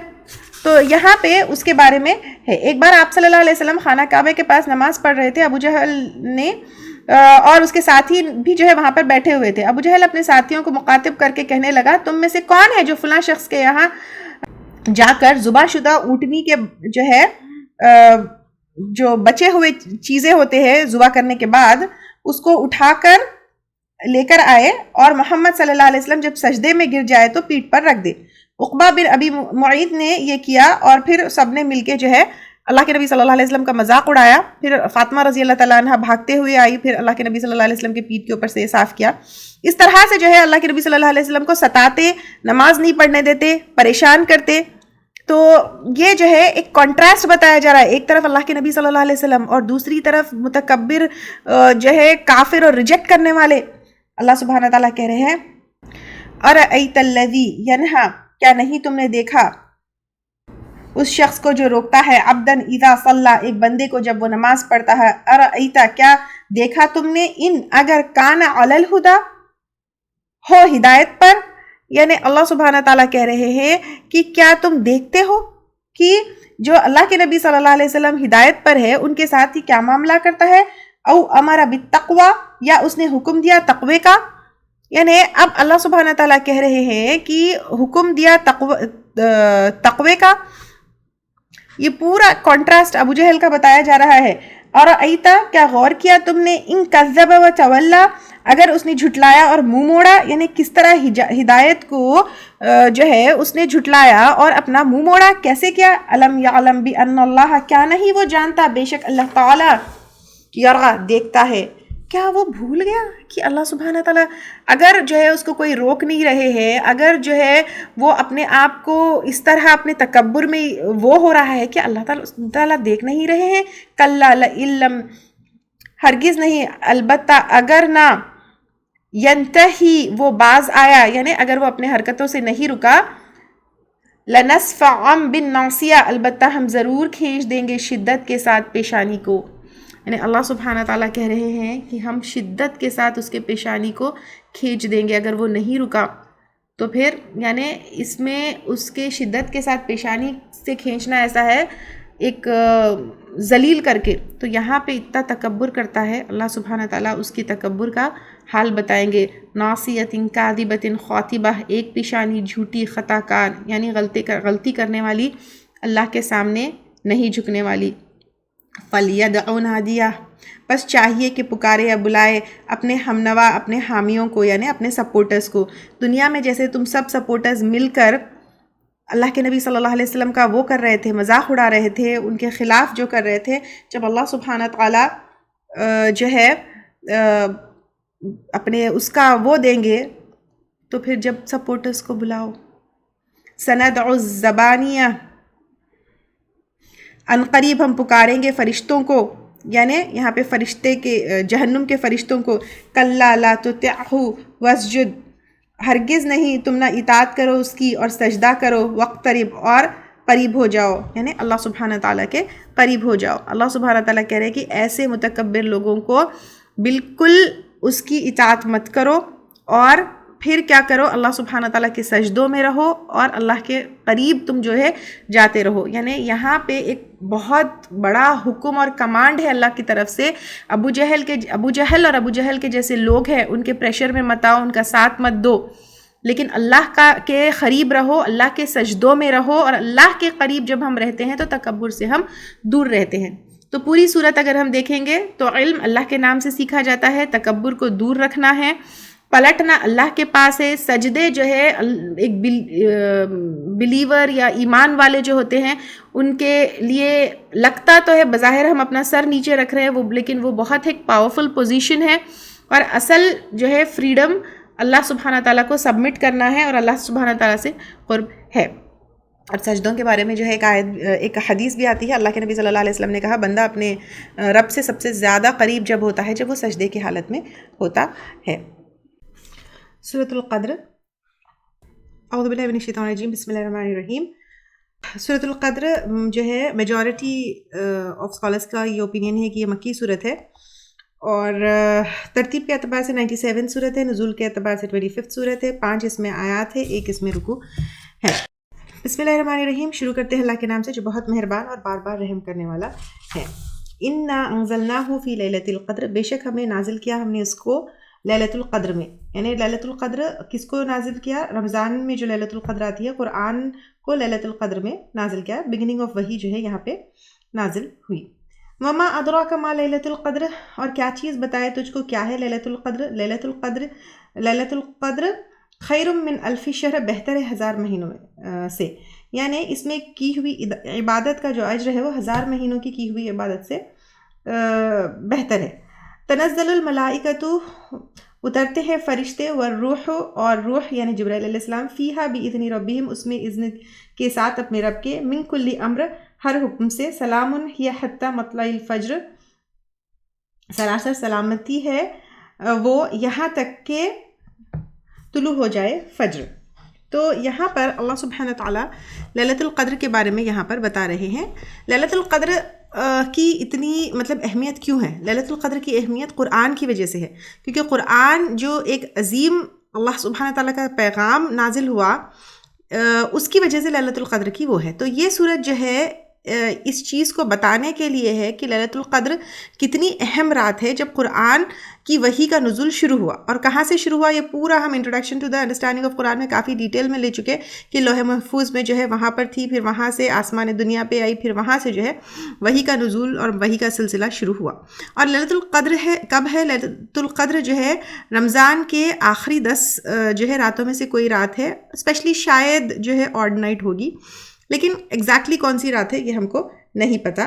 تو یہاں پہ اس کے بارے میں ہے۔ ایک بار آپ صلی اللہ علیہ وسلم خانہ کعبہ کے پاس نماز پڑھ رہے تھے، ابو جہل نے اور اس کے ساتھی بھی جو ہے وہاں پر بیٹھے ہوئے تھے۔ ابو جہل اپنے ساتھیوں کو مخاطب کر کے کہنے لگا، تم میں سے کون ہے جو فلاں شخص کے یہاں جا کر ذبح شدہ اونٹنی کے جو ہے جو بچے ہوئے چیزیں ہوتے ہیں ذبح کرنے کے بعد، اس کو اٹھا کر لے کر آئے، اور محمد صلی اللہ علیہ وسلم جب سجدے میں گر جائے تو پیٹھ پر رکھ دے۔ عقبہ بن ابی معیط نے یہ کیا، اور پھر سب نے مل کے جو ہے اللہ کے نبی صلی اللہ علیہ وسلم کا مذاق اڑایا۔ پھر فاطمہ رضی اللہ تعالیٰ عنہ بھاگتے ہوئے آئی، پھر اللہ کے نبی صلی اللہ علیہ وسلم کے پیٹھ کے اوپر سے صاف کیا۔ اس طرح سے جو ہے اللہ کے نبی صلی اللہ علیہ وسلم کو ستاتے، نماز نہیں پڑھنے دیتے، پریشان کرتے۔ تو یہ جو ہے ایک کنٹراسٹ بتایا جا رہا ہے، ایک طرف اللہ کے نبی صلی اللہ علیہ وسلم اور دوسری طرف متکبر جو ہے کافر اور ریجیکٹ کرنے والے۔ اللہ سبحانہ تعالیٰ کہہ رہے ہیں ارأیت الذی ینہا، کیا نہیں تم نے دیکھا اس شخص کو جو روکتا ہے، عبدن اذا صلی، ایک بندے کو جب وہ نماز پڑھتا ہے، ارأیت، کیا دیکھا تم نے، ان اگر کان علی الہدی، ہو ہدایت پر، یعنی اللہ سبحانہ تعالیٰ کہہ رہے ہیں کہ کیا تم دیکھتے ہو کہ جو اللہ کے نبی صلی اللہ علیہ وسلم ہدایت پر ہے ان کے ساتھ ہی کیا معاملہ کرتا ہے، او امر بالتقوی، یا اس نے حکم دیا تقوی کا۔ یعنی اب اللہ سبحانہ تعالیٰ کہہ رہے ہیں کہ حکم دیا تقوی کا۔ یہ پورا کنٹراسٹ ابو جہل کا بتایا جا رہا ہے۔ اور ایتا، کیا غور کیا تم نے، ان کذب و تولا، اگر اس نے جھٹلایا اور منہ موڑا، یعنی کس طرح ہدایت کو جو ہے اس نے جھٹلایا اور اپنا منہ موڑا، کیسے کیا، الم یعلم بان اللہ، کیا نہیں وہ جانتا، بے شک اللہ تعالیٰ یرا، دیکھتا ہے۔ کیا وہ بھول گیا کہ اللہ سبحانہ تعالیٰ اگر جو ہے اس کو کوئی روک نہیں رہے ہیں، اگر جو ہے وہ اپنے آپ کو اس طرح اپنے تکبر میں وہ ہو رہا ہے کہ اللہ تعالیٰ دیکھ نہیں رہے ہیں، کلا لئن، ہرگز نہیں، البتہ اگر نہ، ینتہی، وہ باز آیا، یعنی اگر وہ اپنے حرکتوں سے نہیں رکا، لنصفعا بالناصیہ، البتہ ہم ضرور کھینچ دیں گے شدت کے ساتھ پیشانی کو۔ یعنی اللہ سبحانہ تعالیٰ کہہ رہے ہیں کہ ہم شدت کے ساتھ اس کے پیشانی کو کھینچ دیں گے، اگر وہ نہیں رکا تو پھر یعنی اس میں اس کے شدت کے ساتھ پیشانی سے کھینچنا ایسا ہے ایک ذلیل کر کے، تو یہاں پہ اتنا تکبر کرتا ہے اللہ سبحانہ تعالیٰ، اس کی تکبر کا حال بتائیں گے۔ ناصیۃ کاذبۃ خاطبہ، ایک پیشانی جھوٹی، خطا کار، یعنی غلطی کرنے والی، اللہ کے سامنے نہیں جھکنے والی۔ فَلْيَدْعُ نَادِيَهْ، بس چاہیے کہ پکارے یا بلائے اپنے ہمنوا، اپنے حامیوں کو، یعنی اپنے سپورٹرز کو۔ دنیا میں جیسے تم سب سپورٹرز مل کر اللہ کے نبی صلی اللہ علیہ وسلم کا وہ کر رہے تھے، مذاق اڑا رہے تھے، ان کے خلاف جو کر رہے تھے، جب اللہ سبحانہ تعالیٰ جو ہے اپنے اس کا وہ دیں گے تو پھر جب سپورٹرز کو بلاؤ۔ سَنَدْعُ الزَّبَانِيَةَ، ان قریب ہم پکاریں گے فرشتوں کو، یعنی یہاں پہ فرشتے کے جہنم کے فرشتوں کو۔ کلا لا تطعہ واسجد، ہرگز نہیں تم نہ اطاعت کرو اس کی اور سجدہ کرو، واقترب، اور قریب ہو جاؤ، یعنی اللہ سبحانہ تعالیٰ کے قریب ہو جاؤ۔ اللہ سبحانہ تعالیٰ کہہ رہے ہیں کہ ایسے متکبر لوگوں کو بالکل اس کی اطاعت مت کرو، اور پھر کیا کرو، اللہ سبحانہ تعالیٰ کے سجدوں میں رہو اور اللہ کے قریب تم جو ہے جاتے رہو۔ یعنی یہاں پہ ایک بہت بڑا حکم اور کمانڈ ہے اللہ کی طرف سے۔ ابو جہل اور ابو جہل کے جیسے لوگ ہیں ان کے پریشر میں مت آؤ، ان کا ساتھ مت دو، لیکن اللہ کے قریب رہو، اللہ کے سجدوں میں رہو، اور اللہ کے قریب جب ہم رہتے ہیں تو تکبر سے ہم دور رہتے ہیں۔ تو پوری صورت اگر ہم دیکھیں گے تو علم اللہ کے نام سے سیکھا جاتا ہے، تکبر کو دور رکھنا ہے، پلٹنا اللہ کے پاس ہے، سجدے جو ہے ایک بلیور یا ایمان والے جو ہوتے ہیں ان کے لیے لگتا تو ہے بظاہر ہم اپنا سر نیچے رکھ رہے ہیں، لیکن وہ بہت ایک پاورفل پوزیشن ہے، اور اصل جو ہے فریڈم اللہ سبحانہ تعالیٰ کو سبمٹ کرنا ہے اور اللہ سبحانہ تعالیٰ سے قرب ہے۔ اور سجدوں کے بارے میں جو ہے ایک حدیث بھی آتی ہے، اللہ کے نبی صلی اللہ علیہ وسلم نے کہا بندہ اپنے رب سے سب سے زیادہ قریب جب ہوتا ہے جب وہ سجدے کی حالت میں ہوتا ہے۔ سورۃ القدر، اعوذ باللہ من الشیطان الرجیم، بسم اللہ الرحمن الرحیم۔ سورۃ القدر جو ہے میجورٹی آف اسکالرس کا یہ اوپینین ہے کہ یہ مکی صورت ہے، اور ترتیب کے اعتبار سے 97 صورت ہے، نزول کے اعتبار سے 25 صورت ہے، 5 اس میں آیات ہے، 1 اس میں رکوع ہے۔ بسم اللہ الرحمن الرحیم، شروع کرتے ہیں اللہ کے نام سے جو بہت مہربان اور بار بار رحم کرنے والا ہے۔ انا انزلناہ فی لیلۃ القدر، بے شک ہم نے نازل کیا ہم نے اس کو لیلۃ القدر میں، یعنی لیلۃ القدر کس کو نازل کیا؟ رمضان میں جو لیلۃ القدر آتی ہے قرآن کو لیلۃ القدر میں نازل کیا، بگننگ آف وحی جو ہے یہاں پہ نازل ہوئی۔ وما ادراک ما لیلۃ القدر، اور کیا چیز بتائے تجھ کو کیا ہے لیلۃ القدر؟ لیلۃ القدر خیر من الف شہر، بہتر ہے 1000 مہینوں میں سے، یعنی اس میں کی ہوئی عبادت کا جو اجر ہے وہ 1000 مہینوں کی ہوئی عبادت سے بہتر ہے۔ تنزل الملائکۃ، اترتے ہیں فرشتے، والروح، اور روح یعنی جبرائیل علیہ السلام، فیہا باذن ربہم، اس میں اذن کے ساتھ اپنے رب کے، من کل امر، ہر حکم سے، سلام ہی حتی مطلع الفجر، سراسر سلامتی ہے وہ یہاں تک کہ طلوع ہو جائے فجر۔ تو یہاں پر اللہ سبحانہ تعالیٰ لیلۃ القدر کے بارے میں یہاں پر بتا رہے ہیں۔ لیلۃ القدر کی اتنی مطلب اہمیت کیوں ہے؟ لیلۃ القدر کی اہمیت قرآن کی وجہ سے ہے، کیونکہ قرآن جو ایک عظیم اللہ سبحانہ تعالیٰ کا پیغام نازل ہوا، اس کی وجہ سے لیلۃ القدر کی وہ ہے۔ تو یہ سورت جو ہے اس چیز کو بتانے کے لیے ہے کہ لیلۃ القدر کتنی اہم رات ہے جب قرآن کی وحی کا نزول شروع ہوا۔ اور کہاں سے شروع ہوا یہ پورا ہم introduction to the understanding of Quran میں کافی ڈیٹیل میں لے چکے کہ لوح محفوظ میں جو ہے وہاں پر تھی، پھر وہاں سے آسمان دنیا پہ آئی، پھر وہاں سے جو ہے وحی کا نزول اور وحی کا سلسلہ شروع ہوا۔ اور لیلۃ القدر کب ہے؟ لیلۃ القدر جو ہے رمضان کے آخری 10 جو ہے راتوں میں سے کوئی رات ہے، اسپیشلی شاید جو ہے آڈ نائٹ ہوگی، لیکن ایگزیکٹلی کون سی رات ہے یہ ہم کو نہیں پتہ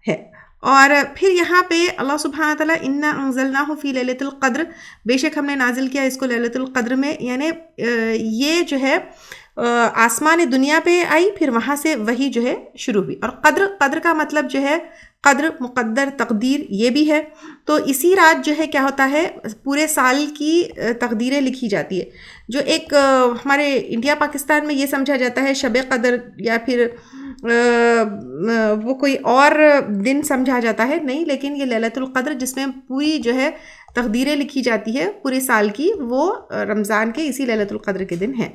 ہے۔ اور پھر یہاں پہ اللہ سبحانہ تعالیٰ انا انزلناہ فی لیلۃ القدر، بے شک ہم نے نازل کیا اس کو لیلۃ القدر میں، یعنی یہ جو ہے آسمان دنیا پہ آئی، پھر وہاں سے وہی جو ہے شروع ہوئی۔ اور قدر کا مطلب جو ہے قدر، مقدر، تقدیر، یہ بھی ہے۔ تو اسی رات جو ہے کیا ہوتا ہے پورے سال کی تقدیریں لکھی جاتی ہے، جو ایک ہمارے انڈیا پاکستان میں یہ سمجھا جاتا ہے شب قدر یا پھر وہ کوئی اور دن سمجھا جاتا ہے، نہیں، لیکن یہ لیلۃ القدر جس میں پوری جو ہے تقدیریں لکھی جاتی ہے پورے سال کی، وہ رمضان کے اسی لیلۃ القدر کے دن ہے۔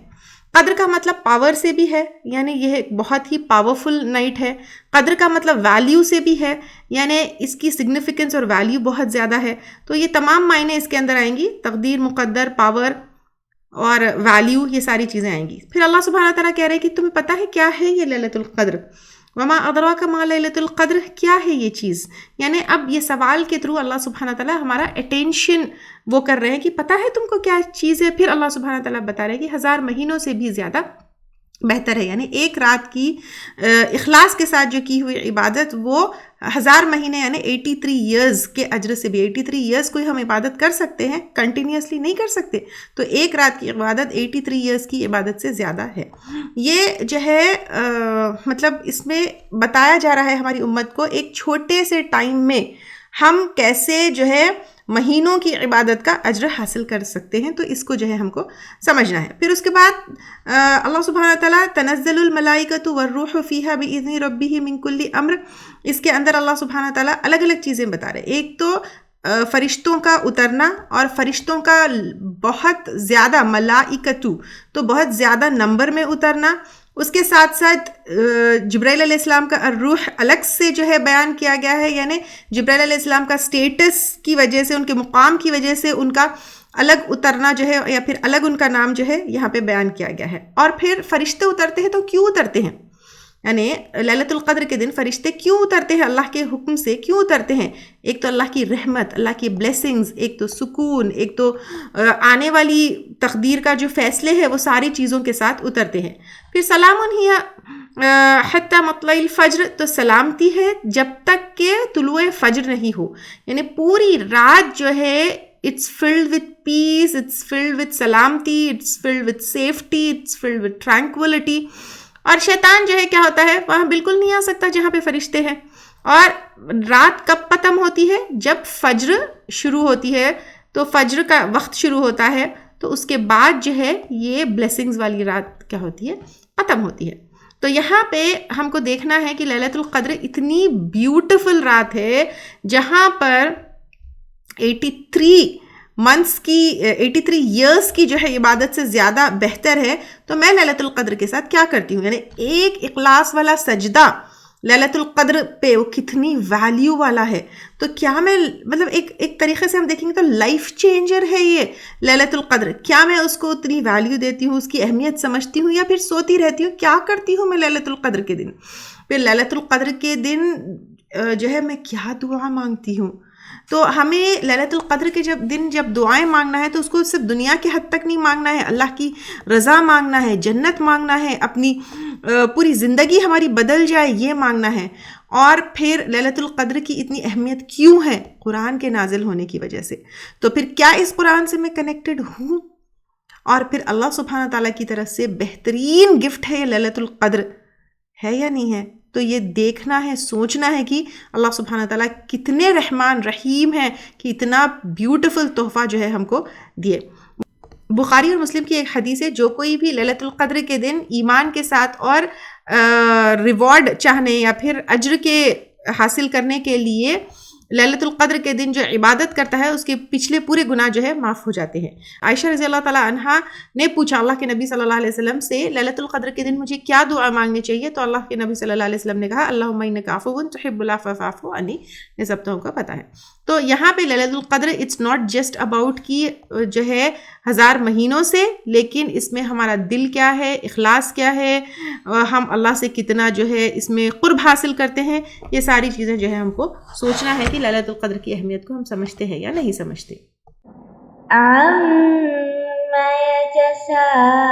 قدر کا مطلب پاور سے بھی ہے، یعنی یہ ایک بہت ہی پاورفل نائٹ ہے۔ قدر کا مطلب ویلیو سے بھی ہے، یعنی اس کی سگنیفیکنس اور ویلیو بہت زیادہ ہے۔ تو یہ تمام معنی اس کے اندر آئیں گی، تقدیر، مقدر، پاور اور ویلیو، یہ ساری چیزیں آئیں گی۔ پھر اللہ سبحانہ تعالیٰ کہہ رہے ہیں کہ تمہیں پتہ ہے کیا ہے یہ لیلۃ القدر؟ وما ادراک ما لیلۃ القدر، کیا ہے یہ چیز؟ یعنی اب یہ سوال کے تھرو اللہ سبحانہ تعالیٰ ہمارا اٹینشن وہ کر رہے ہیں کہ پتہ ہے تم کو کیا چیز ہے؟ پھر اللہ سبحانہ تعالیٰ بتا رہے ہیں کہ 1000 مہینوں سے بھی زیادہ بہتر ہے، یعنی ایک رات کی اخلاص کے ساتھ جو کی ہوئی عبادت وہ 1000 مہینے یعنی 83 ایئرز کے اجر سے بھی، 83 ایئرز کوئی ہم عبادت کر سکتے ہیں، کنٹینیوسلی نہیں کر سکتے، تو ایک رات کی عبادت 83 ایئرز کی عبادت سے زیادہ ہے۔ یہ جو ہے مطلب اس میں بتایا جا رہا ہے ہماری امت کو ایک چھوٹے سے ٹائم میں ہم کیسے جو ہے مہینوں کی عبادت کا اجر حاصل کر سکتے ہیں، تو اس کو جو ہے ہم کو سمجھنا ہے۔ پھر اس کے بعد اللہ سبحانہ تعالیٰ تنزل الملائکۃ والروح فیہا باذن ربہم من کل امر، اس کے اندر اللہ سبحانہ تعالیٰ الگ الگ چیزیں بتا رہے ہیں۔ ایک تو فرشتوں کا اترنا، اور فرشتوں کا بہت زیادہ، ملائکتو تو بہت زیادہ نمبر میں اترنا، اس کے ساتھ ساتھ جبرائیل علیہ السلام کا الروح الگ سے جو ہے بیان کیا گیا ہے، یعنی جبرائیل علیہ السلام کا سٹیٹس کی وجہ سے، ان کے مقام کی وجہ سے ان کا الگ اترنا جو ہے یا پھر الگ ان کا نام جو ہے یہاں پہ بیان کیا گیا ہے۔ اور پھر فرشتے اترتے ہیں تو کیوں اترتے ہیں؟ یعنی لیلۃ القدر کے دن فرشتے کیوں اترتے ہیں؟ اللہ کے حکم سے کیوں اترتے ہیں؟ ایک تو اللہ کی رحمت، اللہ کی بلیسنگز، ایک تو سکون، ایک تو آنے والی تقدیر کا جو فیصلے ہے وہ ساری چیزوں کے ساتھ اترتے ہیں۔ پھر سلام ہی حتی مطلع الفجر، تو سلامتی ہے جب تک کہ طلوع فجر نہیں ہو، یعنی پوری رات جو ہے it's filled with peace, it's filled with سلامتی، it's filled with safety, it's filled with tranquility۔ اور شیطان جو ہے کیا ہوتا ہے وہاں بالکل نہیں آ سکتا جہاں پہ فرشتے ہیں. اور رات کب ختم ہوتی ہے؟ جب فجر شروع ہوتی ہے، تو فجر کا وقت شروع ہوتا ہے، تو اس کے بعد جو ہے یہ بلیسنگز والی رات کیا ہوتی ہے؟ ختم ہوتی ہے. تو یہاں پہ ہم کو دیکھنا ہے کہ لیلۃ القدر اتنی بیوٹیفل رات ہے جہاں پر 83 منتھس کی 83 ایئرس کی جو ہے عبادت سے زیادہ بہتر ہے. تو میں لیلۃ القدر کے ساتھ کیا کرتی ہوں، یعنی ایک اخلاص والا سجدہ لیلۃ القدر پہ وہ کتنی ویلیو والا ہے. تو کیا میں مطلب ایک طریقے سے ہم دیکھیں گے تو لائف چینجر ہے یہ لیلۃ القدر. کیا میں اس کو اتنی ویلیو دیتی ہوں، اس کی اہمیت سمجھتی ہوں، یا پھر سوتی رہتی ہوں؟ کیا کرتی ہوں میں لیلۃ القدر کے دن؟ پھر لیلۃ القدر کے دن جو ہے میں کیا دعا مانگتی ہوں؟ تو ہمیں لیلۃ القدر کے جب دعائیں مانگنا ہے تو اس کو صرف دنیا کے حد تک نہیں مانگنا ہے، اللہ کی رضا مانگنا ہے، جنت مانگنا ہے، اپنی پوری زندگی ہماری بدل جائے یہ مانگنا ہے. اور پھر لیلۃ القدر کی اتنی اہمیت کیوں ہے؟ قرآن کے نازل ہونے کی وجہ سے. تو پھر کیا اس قرآن سے میں کنیکٹڈ ہوں؟ اور پھر اللہ سبحانہ تعالیٰ کی طرف سے بہترین گفٹ ہے یہ لیلۃ القدر ہے یا نہیں ہے؟ تو یہ دیکھنا ہے، سوچنا ہے کہ اللہ سبحانہ تعالیٰ کتنے رحمان رحیم ہیں کہ اتنا بیوٹیفل تحفہ جو ہے ہم کو دیے. بخاری اور مسلم کی ایک حدیث ہے، جو کوئی بھی لیلۃ القدر کے دن ایمان کے ساتھ اور ریوارڈ چاہنے یا پھر اجر کے حاصل کرنے کے لیے لیلۃ القدر کے دن جو عبادت کرتا ہے اس کے پچھلے پورے گناہ جو ہے معاف ہو جاتے ہیں. عائشہ رضی اللہ تعالیٰ عنہا نے پوچھا اللہ کے نبی صلی اللہ علیہ وسلم سے لیلۃ القدر کے دن مجھے کیا دعا مانگنی چاہیے؟ تو اللہ کے نبی صلی اللہ علیہ وسلم نے کہا اللہم انک عفو تحب العفو فاعف عنی. یہ سب تو ہم کو پتہ ہے. تو یہاں پہ لیلۃ القدر اٹس ناٹ جسٹ اباؤٹ کی جو ہے 1000 مہینوں سے، لیکن اس میں ہمارا دل کیا ہے، اخلاص کیا ہے، ہم اللہ سے کتنا جو ہے اس میں قرب حاصل کرتے ہیں. یہ ساری چیزیں جو ہے ہم کو سوچنا ہے کہ لیلۃ القدر کی اہمیت کو ہم سمجھتے ہیں یا نہیں سمجھتے. عَمَّ يَتَسَاءَلُونَ